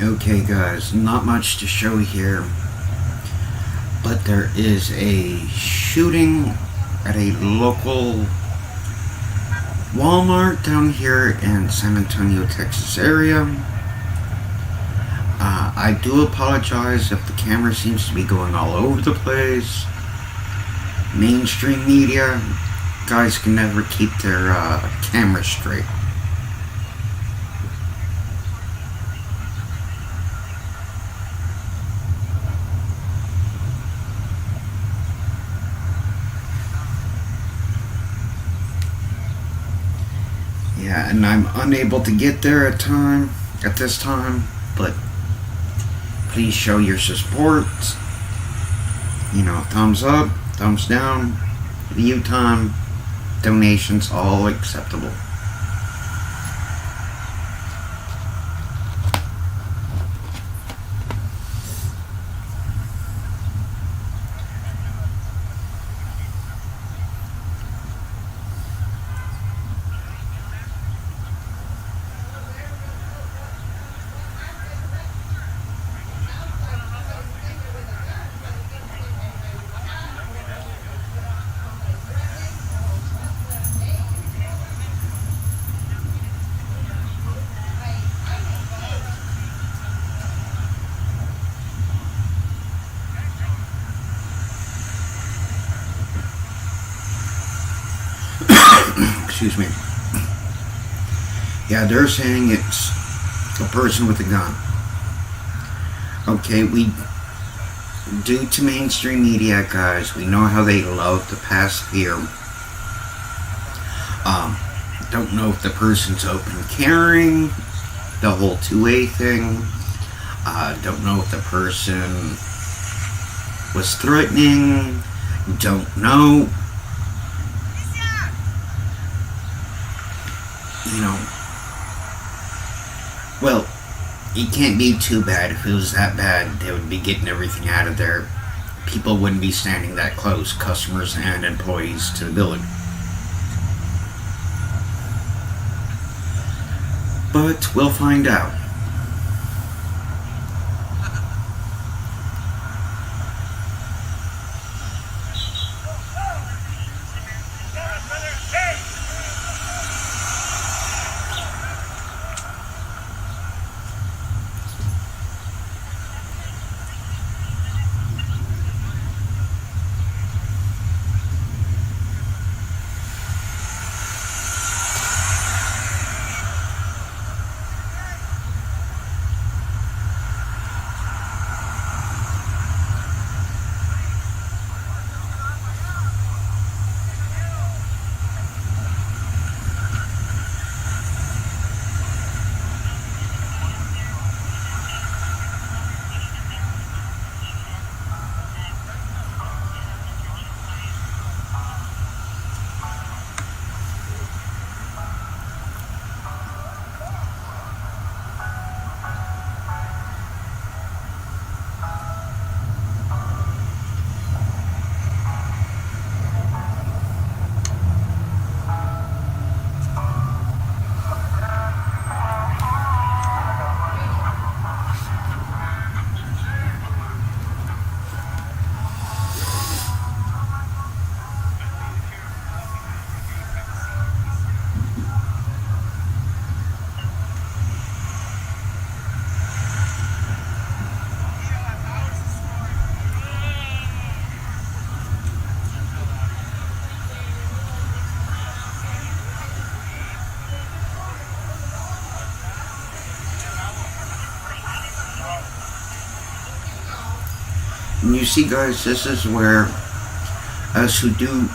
Okay, guys, not much to show here, but there is a shooting at a local Walmart down here in San Antonio, Texas area. I do apologize if the camera seems to be going all over the place. Mainstream media, guys can never keep their camera straight. Yeah, and I'm unable to get there at this time, but please show your support. Thumbs up, thumbs down, view time, donations, all acceptable. Excuse me. Yeah, they're saying it's a person with a gun. Okay, due to mainstream media, guys, we know how they love to pass fear. Don't know if the person's open carrying, the whole 2A thing. Don't know if the person was threatening. Don't know. Well, it can't be too bad. If it was that bad, they would be getting everything out of there. People wouldn't be standing that close, customers and employees, to the building. But we'll find out. And you see, guys, this is where us who do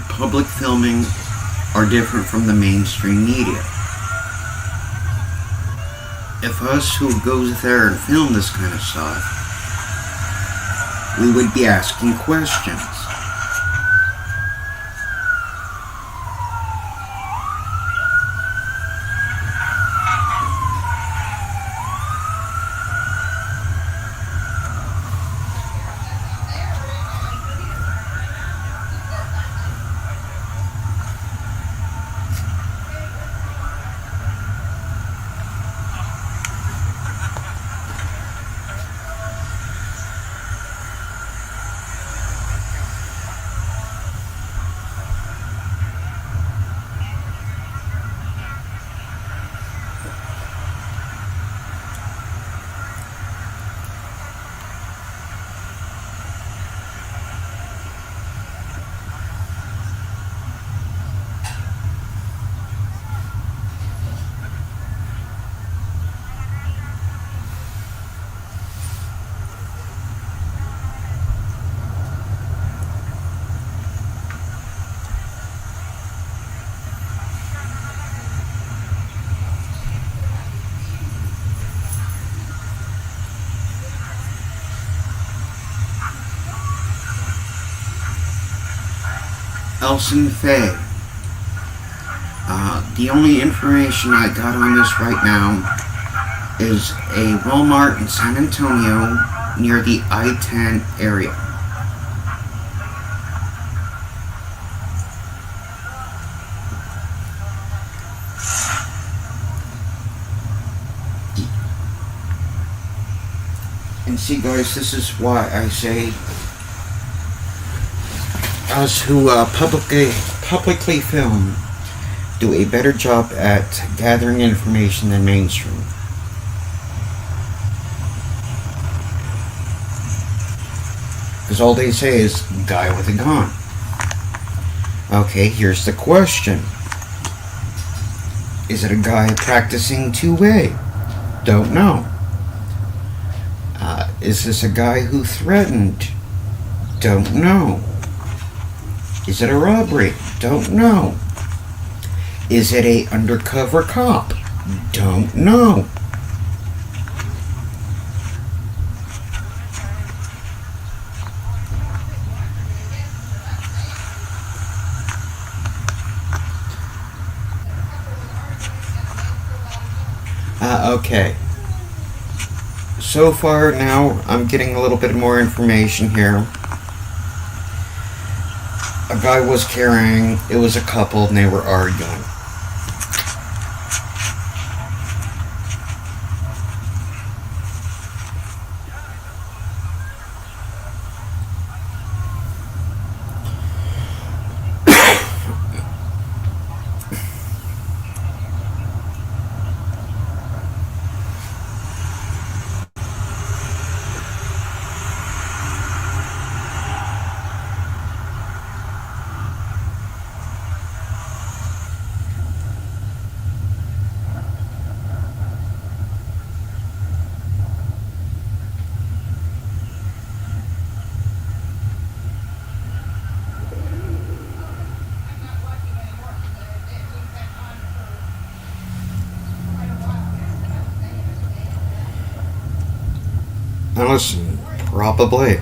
public filming are different from the mainstream media. If us who goes there and film this kind of stuff, we would be asking questions. Elson Faye. The only information I got on this right now is a Walmart in San Antonio near the I-10 area. And see, guys, this is why I say us who publicly film do a better job at gathering information than mainstream. Because all they say is, guy with a gun. Okay, here's the question. Is it a guy practicing 2A? Don't know. Is this a guy who threatened? Don't know. Is it a robbery? Don't know. Is it a undercover cop? Don't know. Okay. So far now, I'm getting a little bit more information here. A guy was carrying, it was a couple, and they were arguing. Now listen, probably.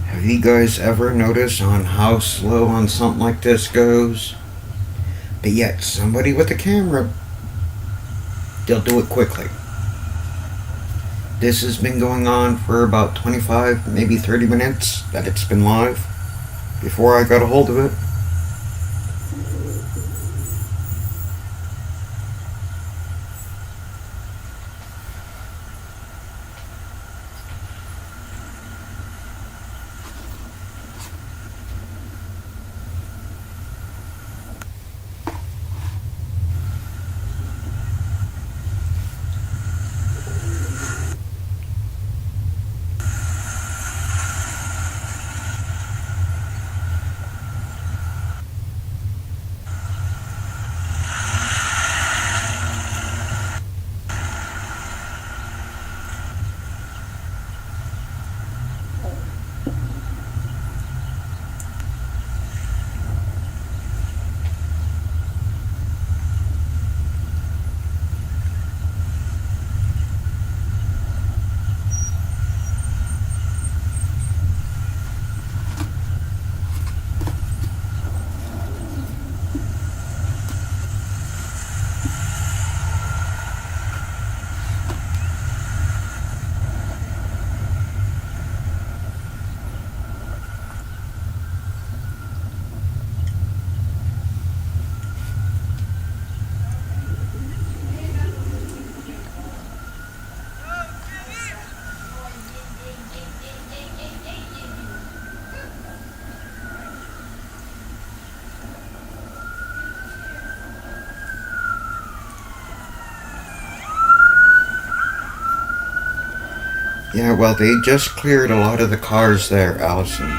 Have you guys ever noticed on how slow on something like this goes? But yet, somebody with a camera, they'll do it quickly. This has been going on for about 25, maybe 30 minutes that it's been live before I got a hold of it. Yeah, well, they just cleared a lot of the cars there, Allison.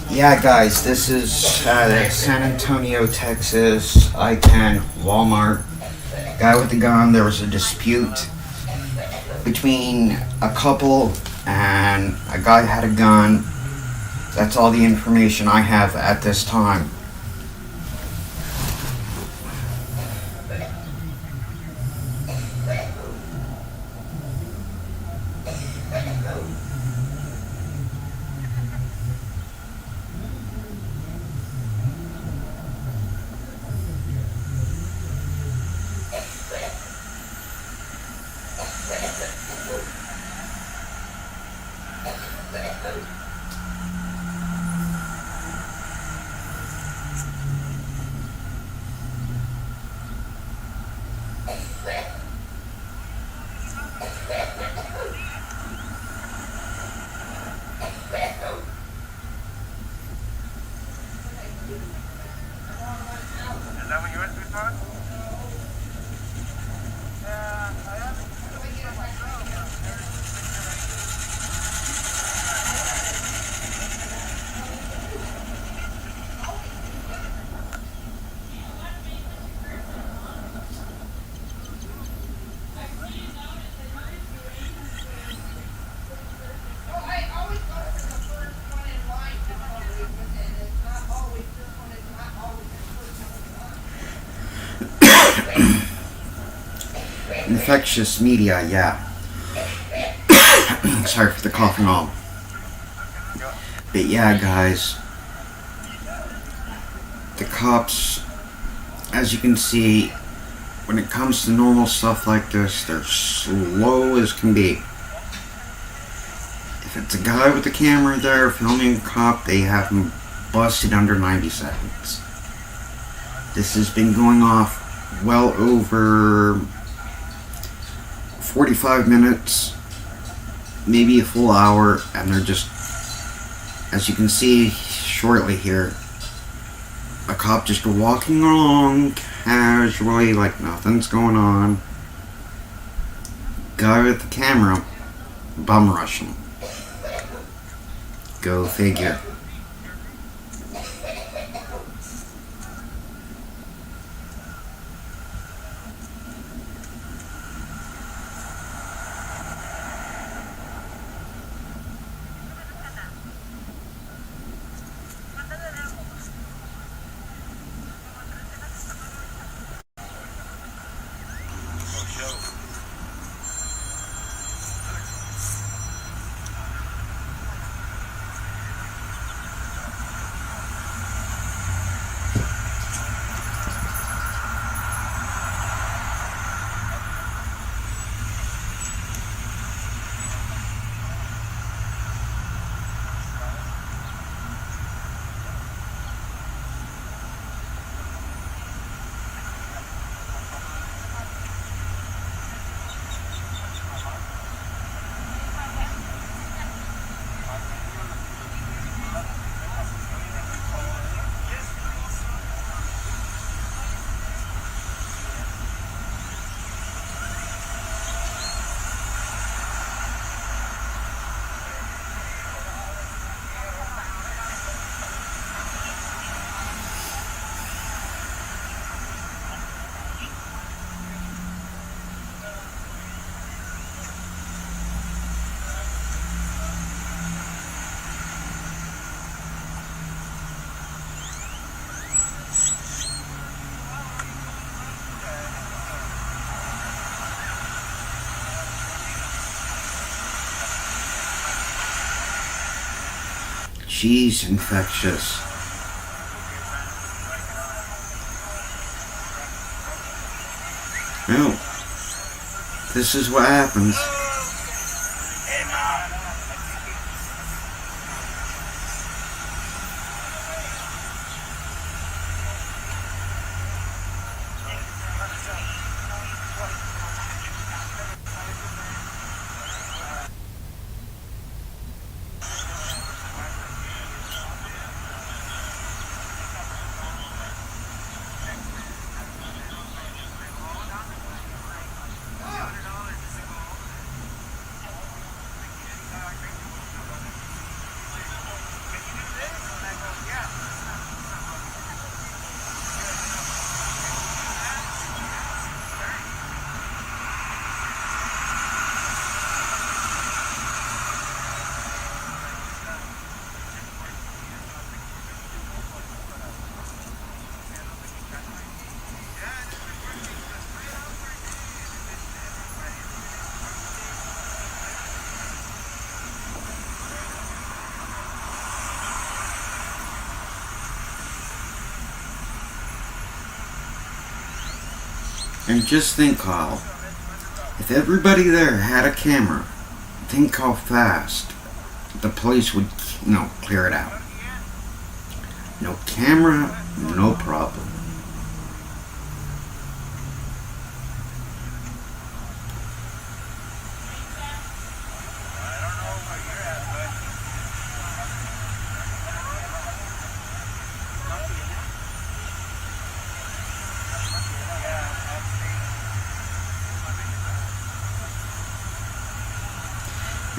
Yeah, guys, this is San Antonio, Texas. I-10 Walmart. Guy with the gun. There was a dispute between a couple, and a guy had a gun. That's all the information I have at this time. Infectious media, yeah. Sorry for the cough and all. But yeah, guys. The cops, as you can see, when it comes to normal stuff like this, they're slow as can be. If it's a guy with a camera there filming a cop, they have him busted under 90 seconds. This has been going off well over 45 minutes, maybe a full hour, and they're just, as you can see shortly here, a cop just walking along casually like nothing's going on. Guy with the camera bum rushing. Go figure. She's infectious. Well, this is what happens. And just think, Kyle, if everybody there had a camera, think how fast the police would, clear it out. No camera, no problem.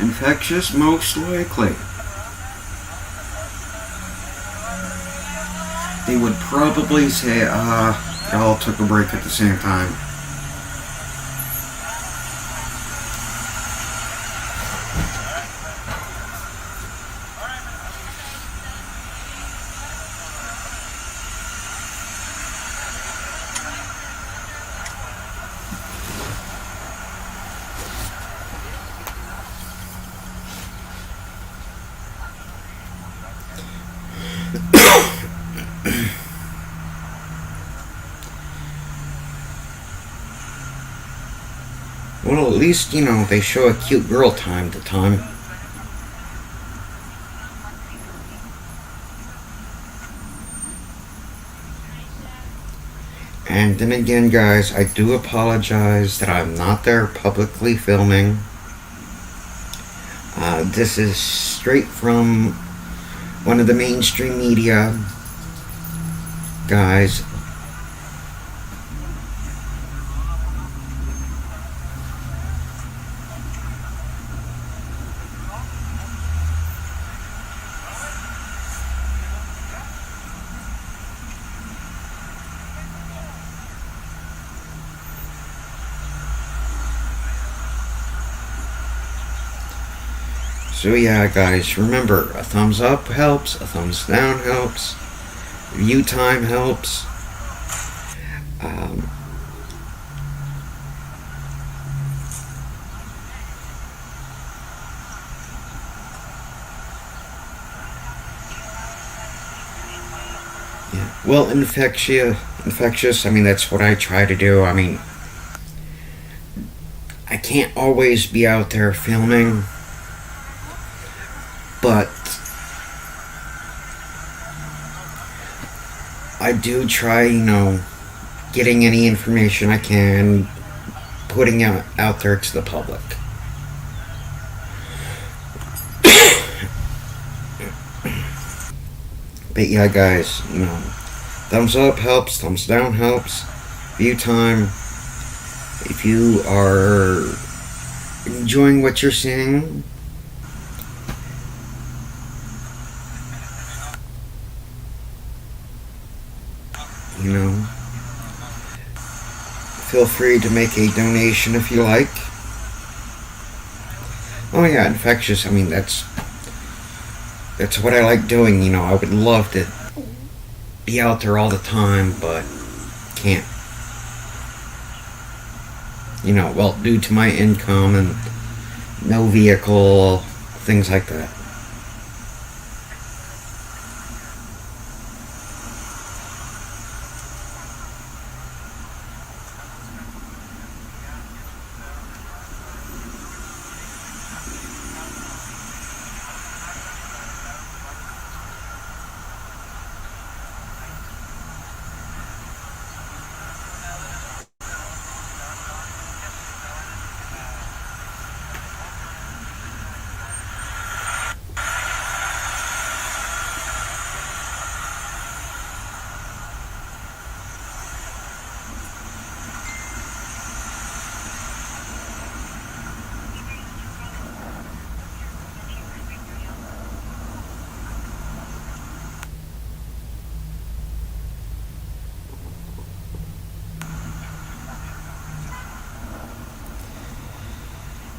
Infectious, most likely. They would probably say, y'all took a break at the same time. Well, at least, they show a cute girl time to time. And then again, guys, I do apologize that I'm not there publicly filming. This is straight from one of the mainstream media guys. So yeah, guys, remember, a thumbs up helps, a thumbs down helps, view time helps. Yeah. Well, infectious, that's what I try to do. I can't always be out there filming. But I do try, getting any information I can, putting out there to the public. But yeah, guys, thumbs up helps, thumbs down helps, view time. If you are enjoying what you're seeing, feel free to make a donation if you like. Oh yeah, infectious, that's what I like doing, I would love to be out there all the time, but can't. Due to my income and no vehicle, things like that.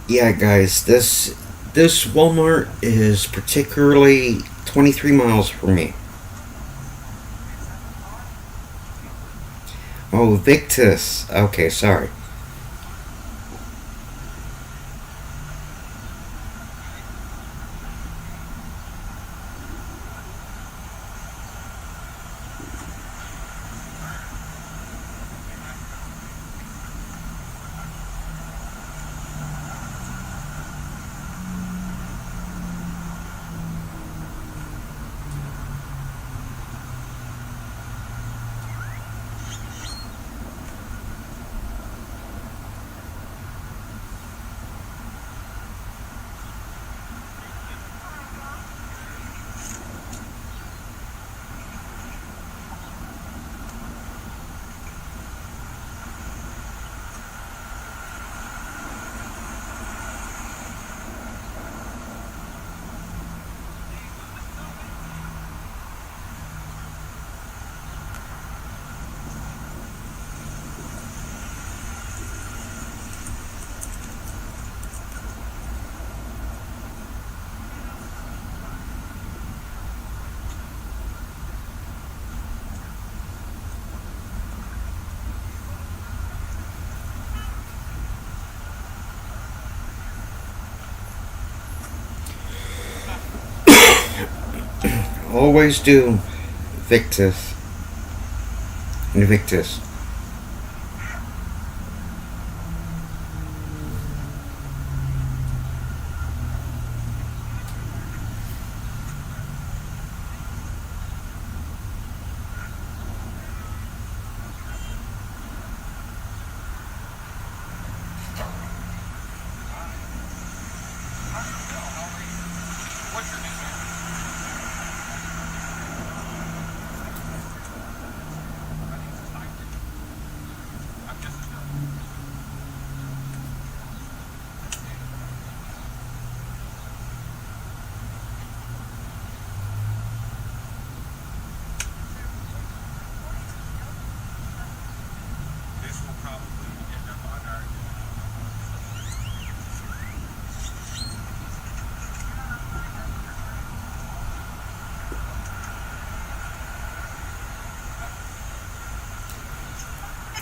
Yeah, guys, this Walmart is particularly 23 miles from me. Oh, Victus. Okay, sorry. Always do Victus. Invictus.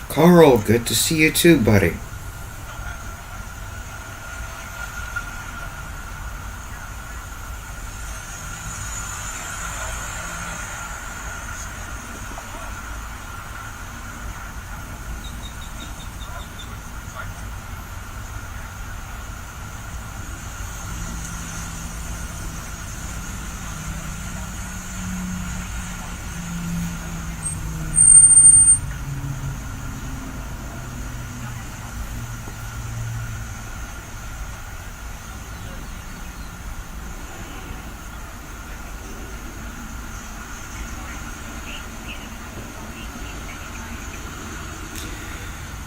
Carl, good to see you too, buddy.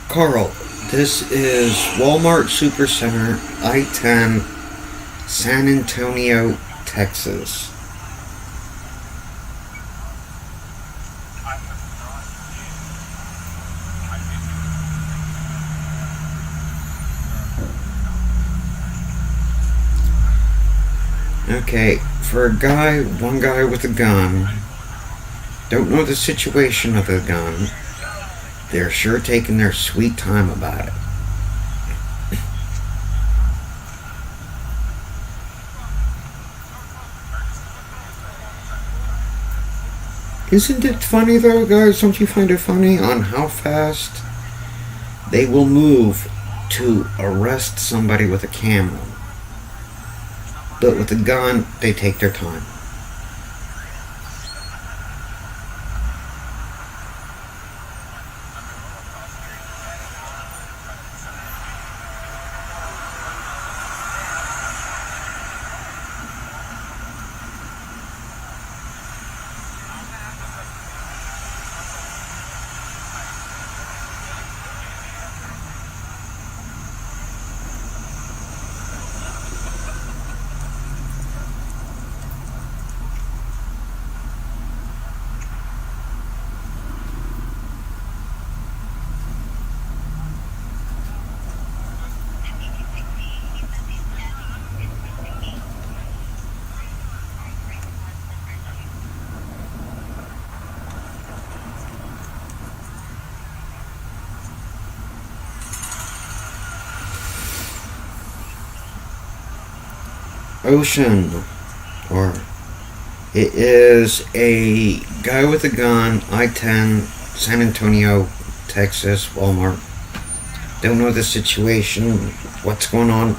Carl, this is Walmart Supercenter, I-10, San Antonio, Texas. Okay, for one guy with a gun, don't know the situation of the gun, they're sure taking their sweet time about it. Isn't it funny though, guys? Don't you find it funny on how fast they will move to arrest somebody with a camera? But with a gun, they take their time. Ocean, or it is a guy with a gun, I-10, San Antonio, Texas, Walmart. Don't know the situation, what's going on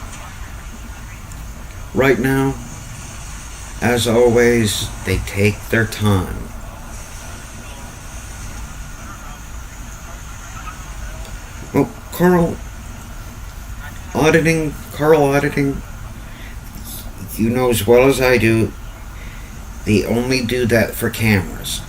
right now. As always, they take their time. Well, Carl Auditing, you know as well as I do, they only do that for cameras.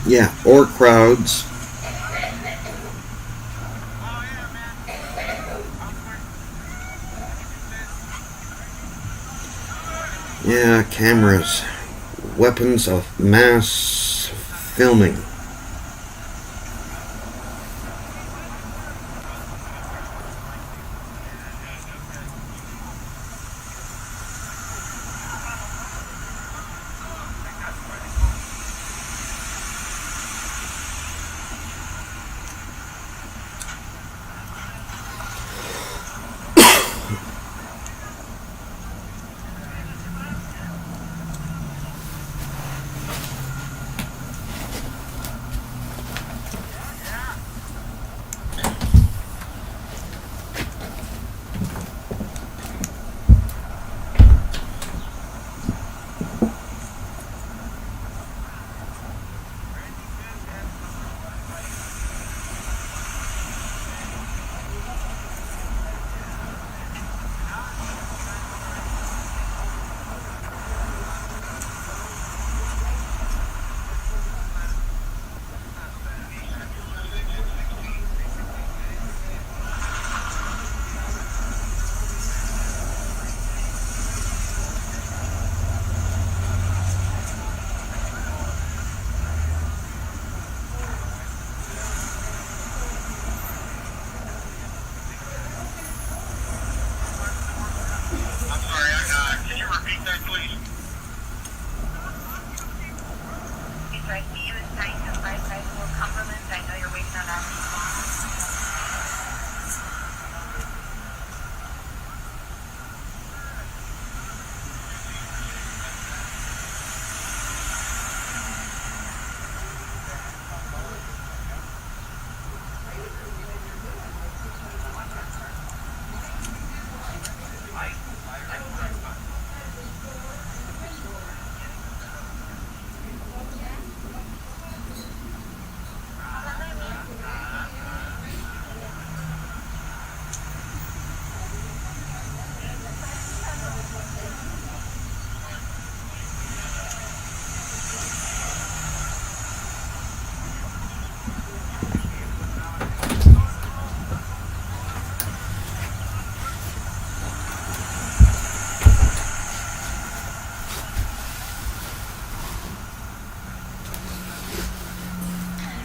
Yeah, or crowds. Yeah, cameras. Weapons of mass filming.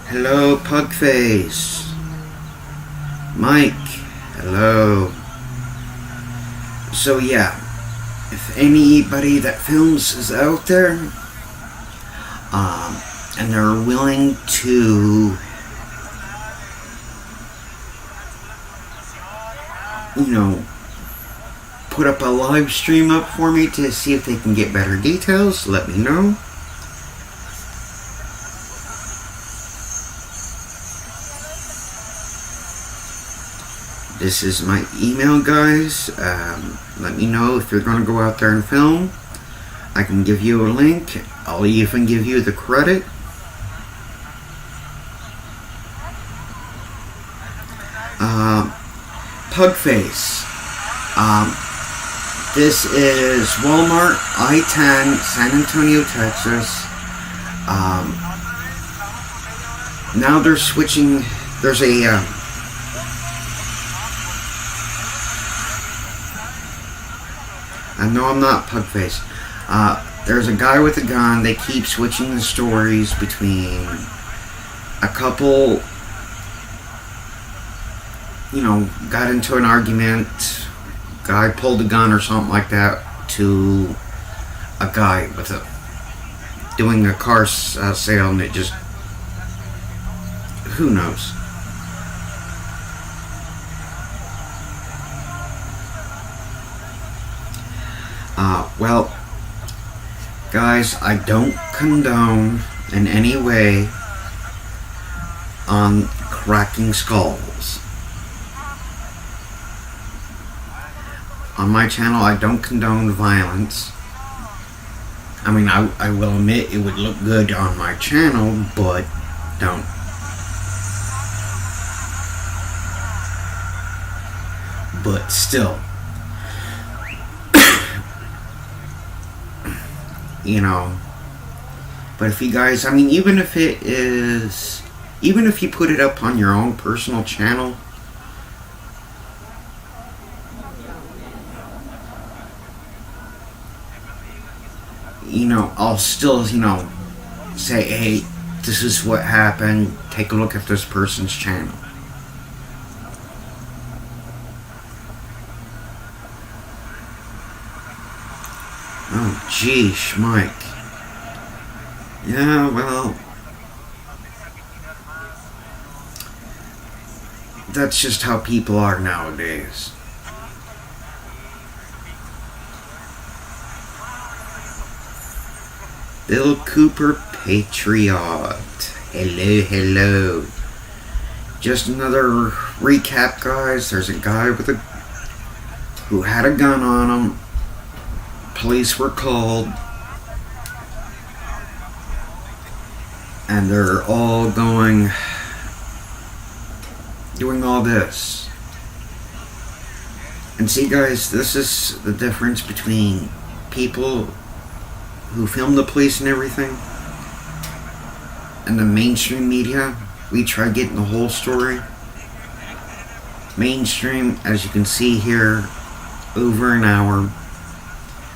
Hello, Pugface. Mike, hello. So yeah, if anybody that films is out there, and they're willing to, put up a live stream up for me to see if they can get better details, let me know. This is my email, guys. Let me know if you're going to go out there and film. I can give you a link. I'll even give you the credit. Pugface. This is Walmart, I-10, San Antonio, Texas. Now they're switching. There's a... no, I'm not Pugface. There's a guy with a gun. They keep switching the stories between a couple, got into an argument, guy pulled a gun or something like that, to a guy with doing a car sale, and it just, who knows. Well, guys, I don't condone in any way on cracking skulls. On my channel, I don't condone violence. I mean, I will admit it would look good on my channel, but don't. But still, but if you guys, even if you put it up on your own personal channel, I'll still, say, hey, this is what happened, take a look at this person's channel. Oh, geesh, Mike. Yeah, well, that's just how people are nowadays. Bill Cooper Patriot. Hello, hello. Just another recap, guys. There's a guy who had a gun on him. Police were called, and they're all doing all this. And see, guys, this is the difference between people who film the police and everything and the mainstream media. We try getting the whole story. Mainstream, as you can see here, over an hour,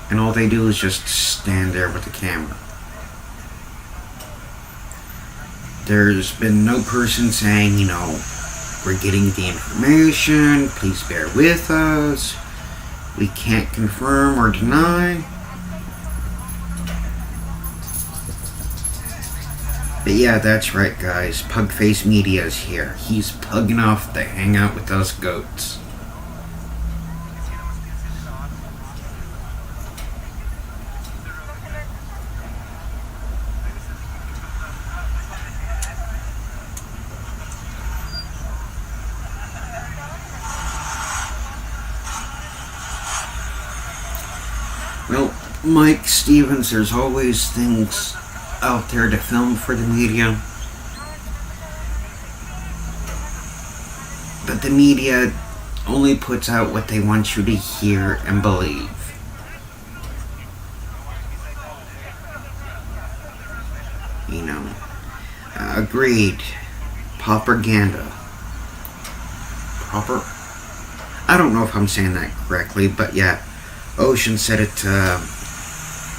and all they do is just stand there with the camera. There's been no person saying, we're getting the information, please bear with us, we can't confirm or deny. But yeah, that's right, guys. Pugface Media is here. He's pug enough to hang out with us goats. Well, Mike Stevens, there's always things out there to film for the media, but the media only puts out what they want you to hear and believe. Agreed. Propaganda. I don't know if I'm saying that correctly, but yeah, Ocean said it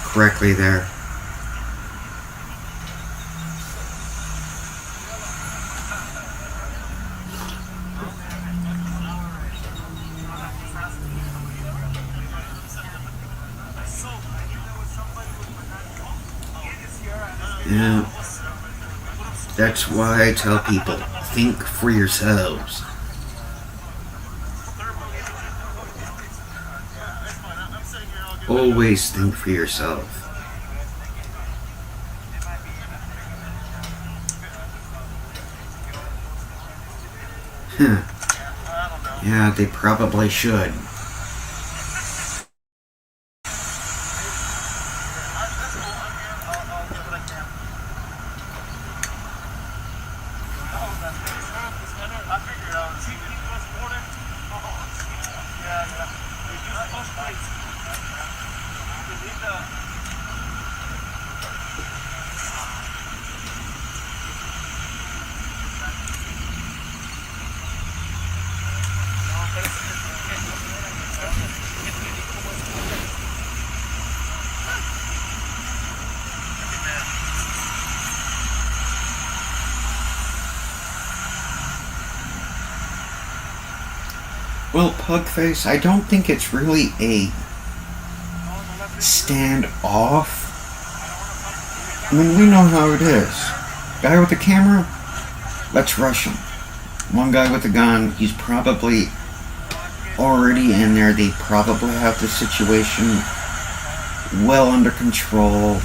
correctly there. Yeah, that's why I tell people, think for yourselves. Always think for yourself. Yeah, they probably should. Well, Pugface, I don't think it's really a standoff. I mean, we know how it is. Guy with the camera, let's rush him. One guy with a gun, he's probably already in there. They probably have the situation well under control.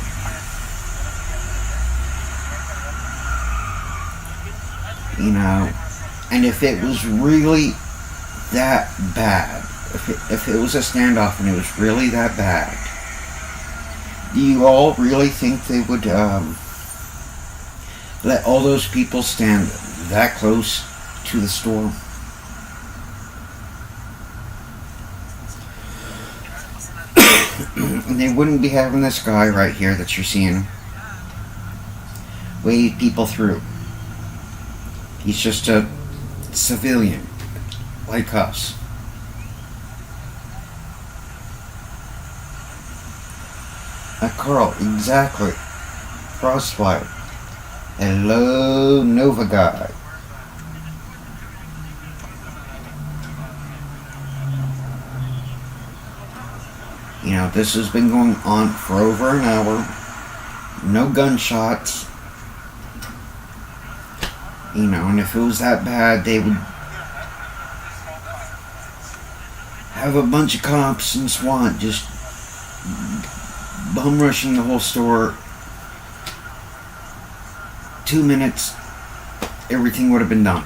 You know, and if it was really that bad, if it was a standoff and it was really that bad, do you all really think they would let all those people stand that close to the store? And they wouldn't be having this guy right here that you're seeing wave people through. He's just a civilian, like us. Carl, exactly. Crossfire. Hello, Nova Guy. You know, this has been going on for over an hour. No gunshots. You know, and if it was that bad, they would have a bunch of cops and SWAT just bum rushing the whole store. 2 minutes, everything would have been done.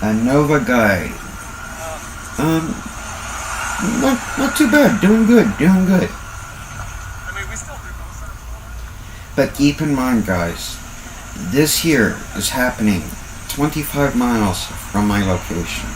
A Nova Guy. Not too bad. Doing good. But keep in mind, guys, this here is happening 25 miles from my location.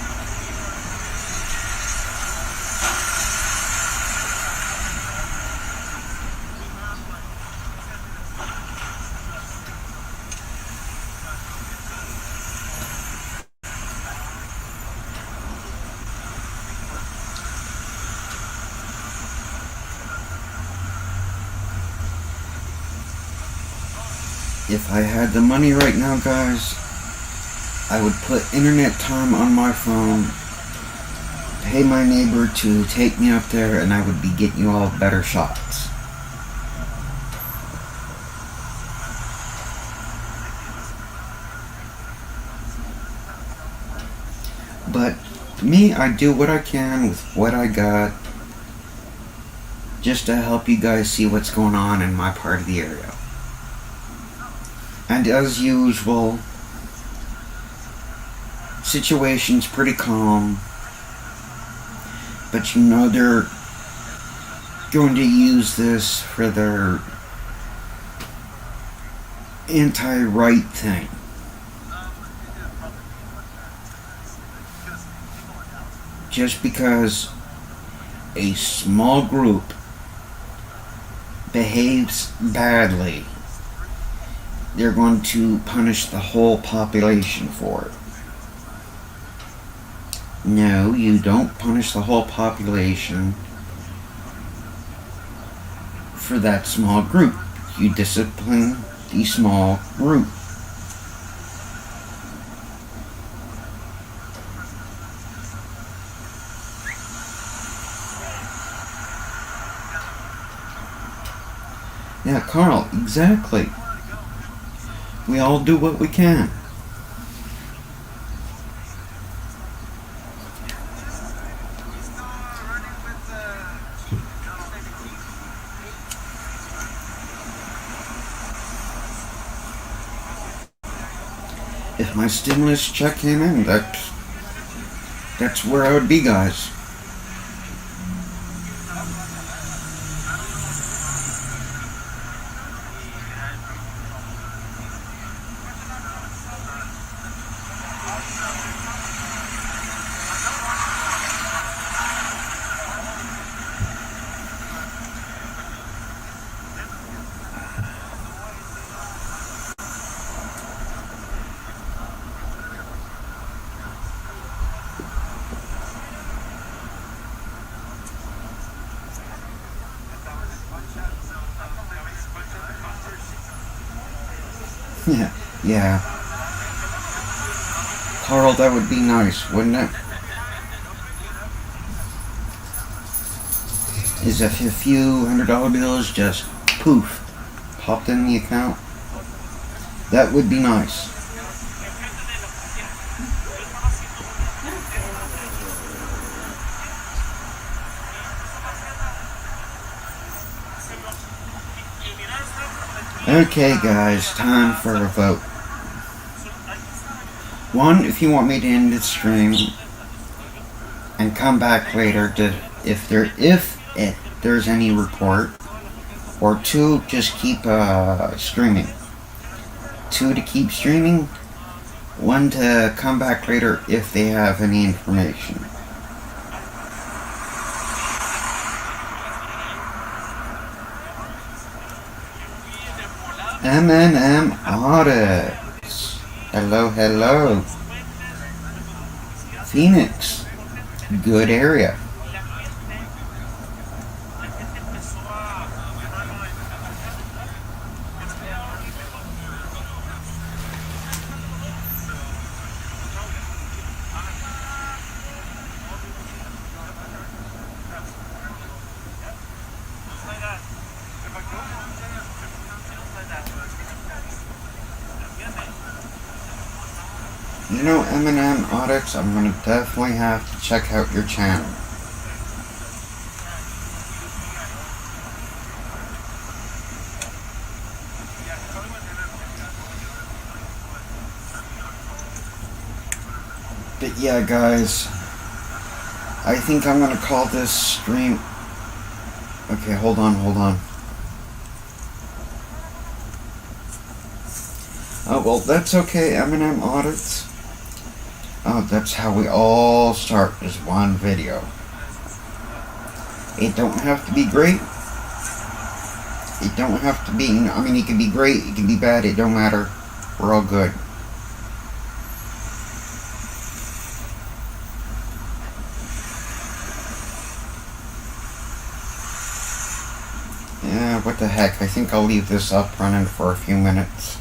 If I had the money right now, guys, I would put internet time on my phone, pay my neighbor to take me up there, and I would be getting you all better shots. But me, I do what I can with what I got, just to help you guys see what's going on in my part of the area. And as usual, situation's pretty calm, but you know they're going to use this for their anti-right thing. Just because a small group behaves badly, they're going to punish the whole population for it. No, you don't punish the whole population for that small group. You discipline the small group. Yeah, Carl, exactly. We all do what we can. If my stimulus check came in, that's where I would be, guys. Yeah. Carl, that would be nice, wouldn't it? Is if a few $100 bills just poof popped in the account? That would be nice. Okay, guys, time for a vote. One, if you want me to end the stream and come back later to if there's any report, or two, just keep streaming. Two, to keep streaming. One, to come back later if they have any information. M&M Audits. Hello, hello. Phoenix. Good area. You know, M&M Audits, I'm going to definitely have to check out your channel. But yeah, guys, I think I'm going to call this stream... Okay, hold on. Oh, well, that's okay, M&M Audits. Oh, that's how we all start, is one video. It don't have to be great. It don't have to be, I mean, it can be great, it can be bad, it don't matter. We're all good. Yeah, what the heck, I think I'll leave this up running for a few minutes.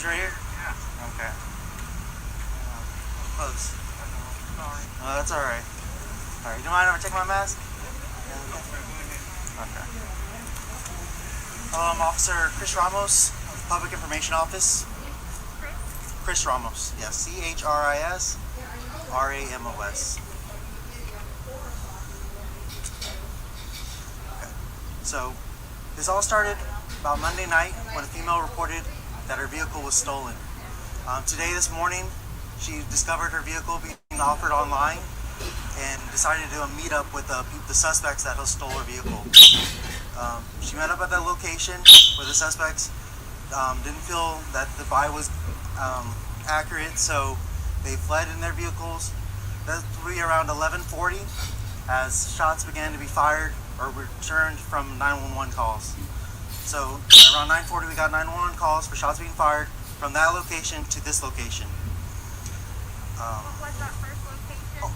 Right here? Yeah. Okay. Close. Sorry. Oh, that's alright. Alright, do you mind if I take my mask? Okay. Officer Chris Ramos, Public Information Office. Chris Ramos. Yeah, CHRIS RAMOS. Okay. So, this all started about Monday night when a female reported that her vehicle was stolen. Today, this morning, she discovered her vehicle being offered online, and decided to do a meetup with the suspects that stole her vehicle. She met up at that location where the suspects didn't feel that the buy was accurate, so they fled in their vehicles. That would be around 11:40 as shots began to be fired or returned from 911 calls. So around 9:40 we got 911 calls for shots being fired from that location to this location. What was that first location?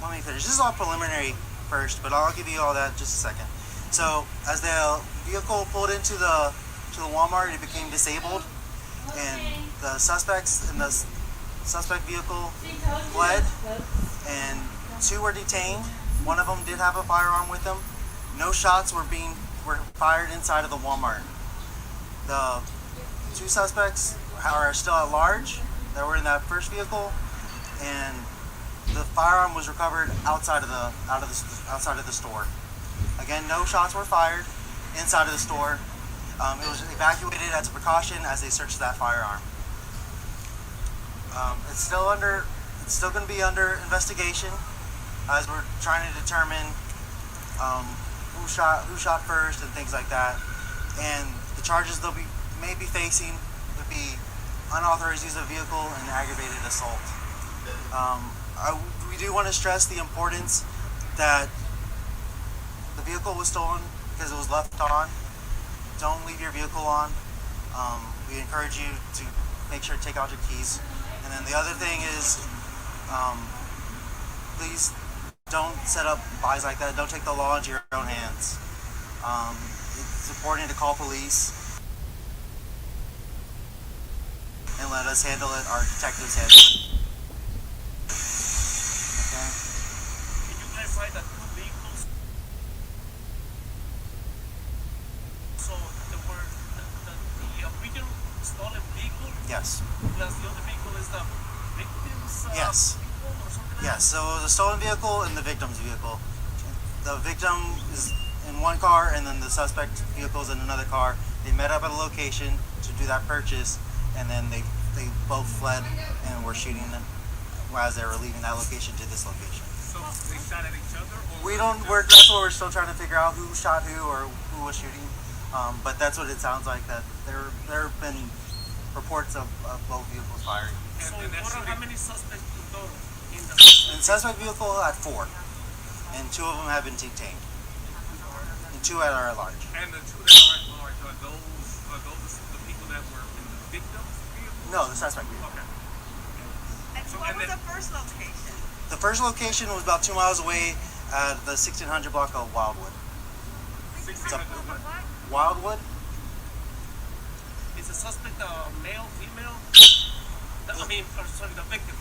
Let me finish. This is all preliminary first, but I'll give you all that in just a second. So as the vehicle pulled into the Walmart, it became disabled, and the suspects in the suspect vehicle fled, and 2 were detained. One of them did have a firearm with him. No shots were fired inside of the Walmart. The 2 suspects are still at large that were in that first vehicle, and the firearm was recovered outside of the store. Again, no shots were fired inside of the store. It was evacuated as a precaution as they searched that firearm. It's still going to be under investigation as we're trying to determine who shot first and things like that. And the charges may be facing would be unauthorized use of vehicle and aggravated assault. We do want to stress the importance that the vehicle was stolen because it was left on. Don't leave your vehicle on. We encourage you to make sure to take out your keys. And then the other thing is, please don't set up buys like that. Don't take the law into your own hands. It's important to call police and let us handle it. Our detectives handle it. Okay? Can you clarify the 2 vehicles? So there were the original stolen vehicle Yes. plus the other vehicle is the victim's Yes. vehicle or something like Yes. So it was a stolen vehicle and the victim's vehicle. The victim is in one car, and then the suspect vehicle is in another car. They met up at a location to do that purchase, and then they both fled and were shooting them as they were leaving that location to this location. that? So they shot at each other? Or That's what we're still trying to figure out, who shot who or who was shooting. But that's what it sounds like, that there have been reports of both vehicles firing. So how many suspects in total in the And the suspect vehicle had 4, and 2 of them have been detained, and 2 are at large. And the 2 that are at large, are those the people that were in the victim's vehicle? No, the suspect vehicle. Okay. And So- what and was then- the first location? The first location was about 2 miles away at the 1600 block of Wildwood. 1600 What? Wildwood? Is the suspect male, female? The victim.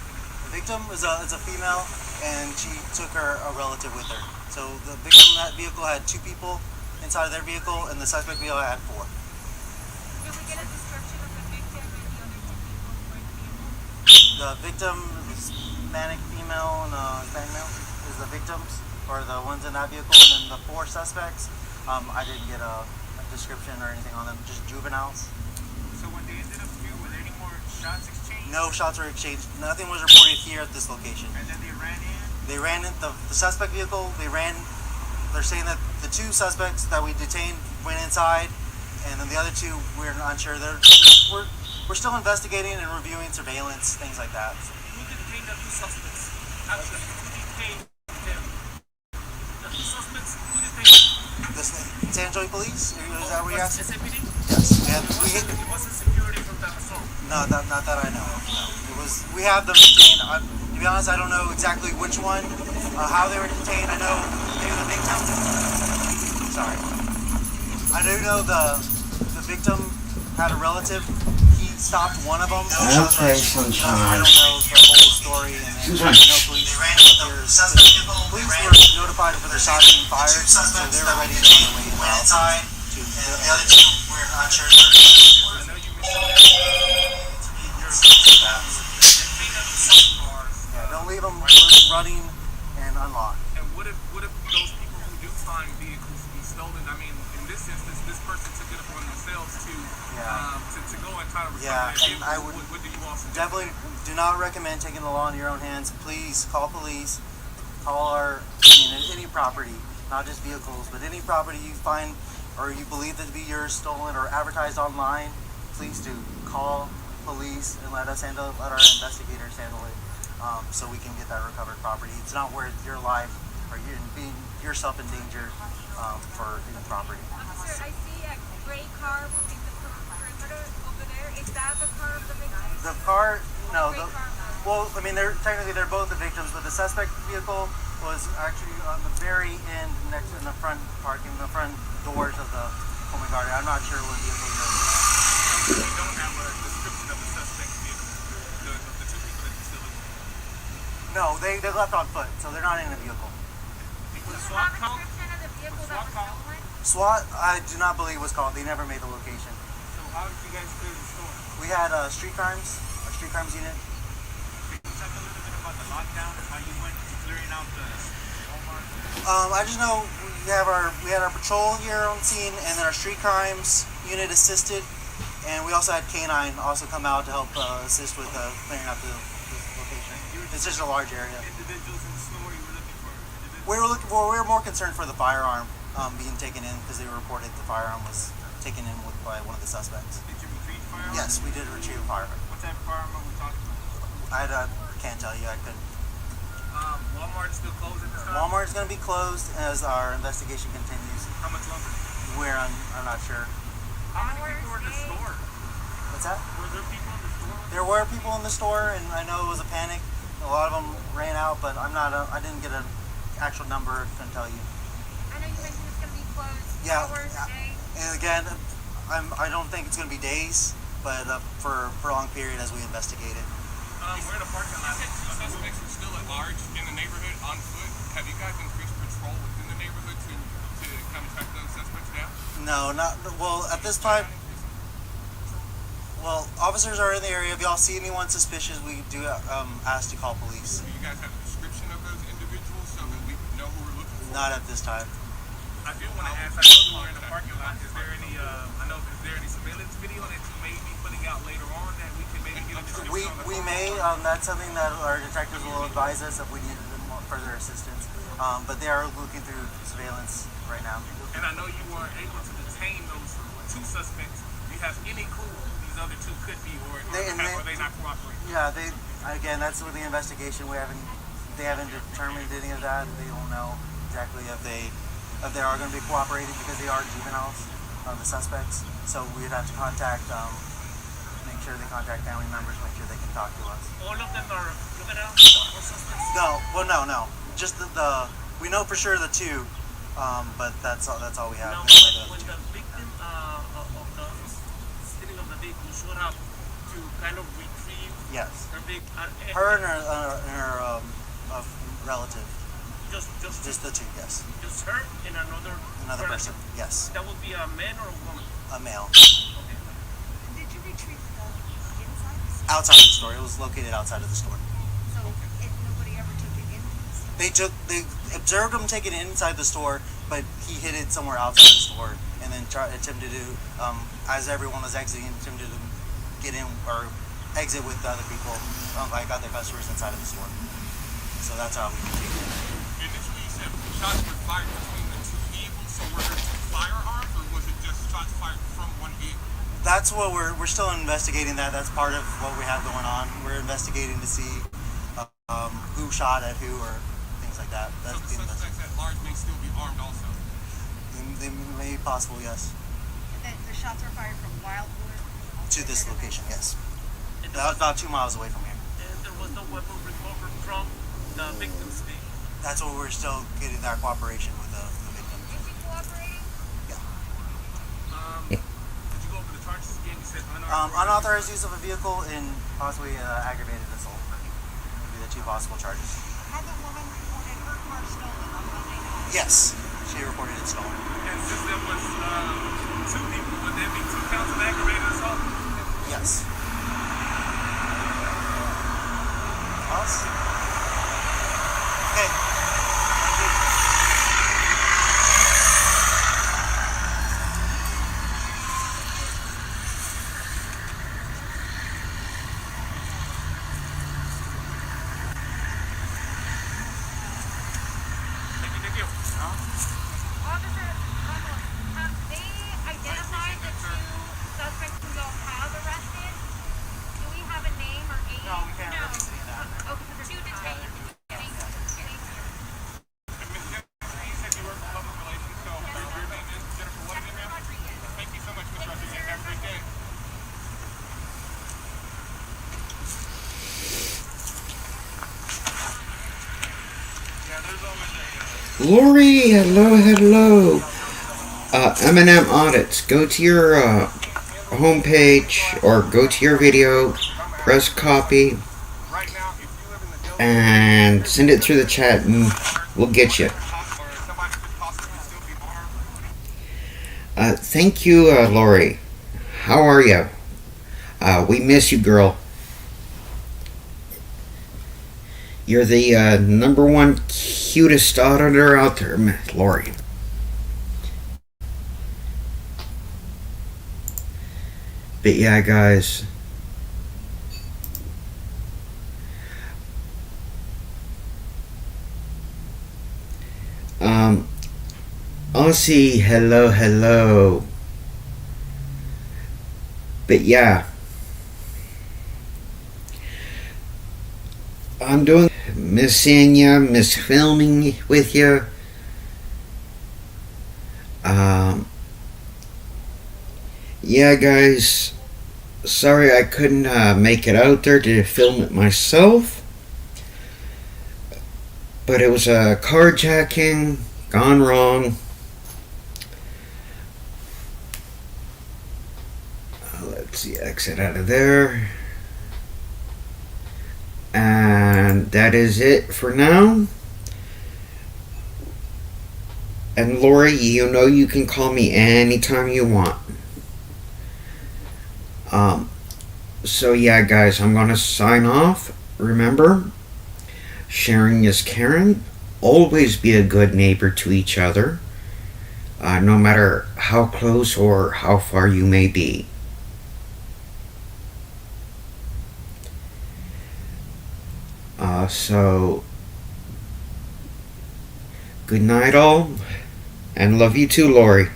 The victim is a female, and she took a relative with her. So the victim in that vehicle had 2 people inside of their vehicle, and the suspect vehicle had 4. Did we get a description of the victim and the other 2 people who were in the vehicle? The victim is Hispanic female and Hispanic male is the victims, or the ones in that vehicle, and then the 4 suspects. I didn't get a description or anything on them, just juveniles. So when they ended up here, were there any more shots exchanged? No shots were exchanged. Nothing was reported here at this location. And then they ran in? They ran in the suspect vehicle. They're saying that the 2 suspects that we detained went inside, and then the other 2 we're unsure. We're still investigating and reviewing surveillance, things like that. Who detained the 2 suspects? Actually, who detained them? The 2 suspects, who detained them? The San Jose Police? Is that what you asked? SAPD? Yes. It wasn't security from that assault. No, not that I know of. No. We have them detained. To be honest, I don't know exactly which one, how they were detained. I know they were the victim. Sorry. I do know the victim had a relative. He stopped one of them. Okay, I sunshine. don't know the whole story. And then Sunshine. no police. Police were notified for their shots being fired, so they were ready to on the way outside. The other 2 were unsure. I know you mentioned Yeah, don't leave them running and unlocked. And what if those people who do find vehicles be stolen? I mean, in this instance, this person took it upon themselves to go and try to recover Yeah, their and vehicle. I would What do you all suggest? Definitely do not recommend taking the law in your own hands. Please call police. call any property, not just vehicles, but any property you find or you believe it to be yours, stolen, or advertised online, please do call police and let our investigators handle it, so we can get that recovered property. It's not worth your life or you being yourself in danger for any property. Officer, I see a gray car moving the perimeter over there. Is that the car of the victim? The car, no. Gray car. Well, I mean, they're both the victims, but the suspect vehicle was actually on the very end, next in the front parking, the front doors of the home and garden. I'm not sure what vehicle it is. We don't have a description of the suspect's vehicle. The two people that you still looking for. No, they left on foot, so they're not in a vehicle. Was Do you SWAT have a called? description of the vehicle that was stolen? SWAT, I do not believe was called. They never made the location. So how did you guys clear the store? We had a street crimes unit. Can you talk a little bit about the lockdown and how you went clearing out the Walmart? I just know we had our patrol here on scene, and then our street crimes unit assisted, and we also had K9 also come out to help assist with clearing out the location. It's just a large area. Individuals in the store you were looking for? Individuals? We were more concerned for the firearm being taken in because they reported the firearm was taken in by one of the suspects. Did you retrieve firearms? Yes, we did retrieve a firearm. What type of firearm are we talking about? I can't tell you. I couldn't. Walmart still closed at this time? Walmart's going to be closed as our investigation continues. How much longer? I'm not sure. How many people were in the store? What's that? Were there people in the store? There were people in the store, and I know it was a panic. A lot of them ran out, but I didn't get an actual number. Couldn't tell you. I know you mentioned it's going to be closed. Yeah. Hours, days. And again, I don't think it's going to be days, but for a prolonged period as we investigate it. We're in a parking lot. Suspects are still at large in the neighborhood on foot. Have you guys increased patrol within the neighborhood to kind of track those suspects down? No, not well at this time. Well, officers are in the area. If y'all see anyone suspicious, we do ask to call police. Do you guys have a description of those individuals so that we know who we're looking for? Not at this time. I do want to ask, I know we're in the parking lot. Is there any surveillance video that you may be putting out later on that we can maybe get a description We on the phone? may. That's something that our detectives will advise us if we need further assistance. But they are looking through surveillance right now. And I know you were able to detain those two suspects. Do you have any clue who these other two could be, or are they not cooperating? Yeah, that's with the investigation. They haven't determined any of that. They don't know exactly if they are going to be cooperating because they are juveniles, the suspects. So we'd have to make sure they contact family members, make sure they can talk to us. All of them are juveniles or suspects? No. Just we know for sure the two, but that's all we have. Now, when the victim of the stealing of the vehicle showed up to kind of retrieve Yes, her vehicle, her and her relative, just the two. Yes, just her and another person. Yes, That would be a man or a woman. a male. Okay. Did you retrieve the inside? Outside of the store. It was located outside of the store. So nobody ever took it in? They observed him take it inside the store, but he hid it somewhere outside the store, and then attempted to, as everyone was exiting, attempted to get in or exit with the other people, like other customers inside of the store. So that's how we retrieved it. Initially, you said shots were fired between the two vehicles. So were there two firearms, or was it just shots fired from one vehicle? That's what we're still investigating. That's part of what we have going on. We're investigating to see who shot at who or things like that. So That's the suspects at large may still be armed also. they may be possible, yes. And the shots were fired from Wildwood To this location, yes. And That was about 2 miles away from here. there was no weapon recovered from the victim's vehicle. That's what we're still getting our cooperation with the victim. Is he cooperating? Did you go over the charges again? You said unauthorized. Unauthorized use of a vehicle and possibly aggravated assault would be the two possible charges. Had the woman reported her car stolen on Monday night? Yes, she reported it stolen. And since there was two people, would there be 2 counts of aggravated assault? Yes. Else? Okay. Thank you. Lori, hello, hello. M&M Audits. Go to your homepage or go to your video, press copy, Right now, if you live in the Delaware and send it through the chat, and we'll get you. or somebody could possibly still be armed. Thank you, Lori. How are you? We miss you, girl. You're the number one cutest auditor out there, Lori. But yeah, guys. Aussie, hello, hello. But yeah. I'm doing miss seeing you, miss filming with you. Yeah, guys. Sorry I couldn't make it out there to film it myself. But it was a carjacking gone wrong. Let's see, exit out of there. And that is it for now. And Lori, you know you can call me anytime you want. So yeah, guys, I'm gonna sign off. Remember, sharing is caring. Always be a good neighbor to each other, no matter how close or how far you may be. So, good night all, and love you too, Lori.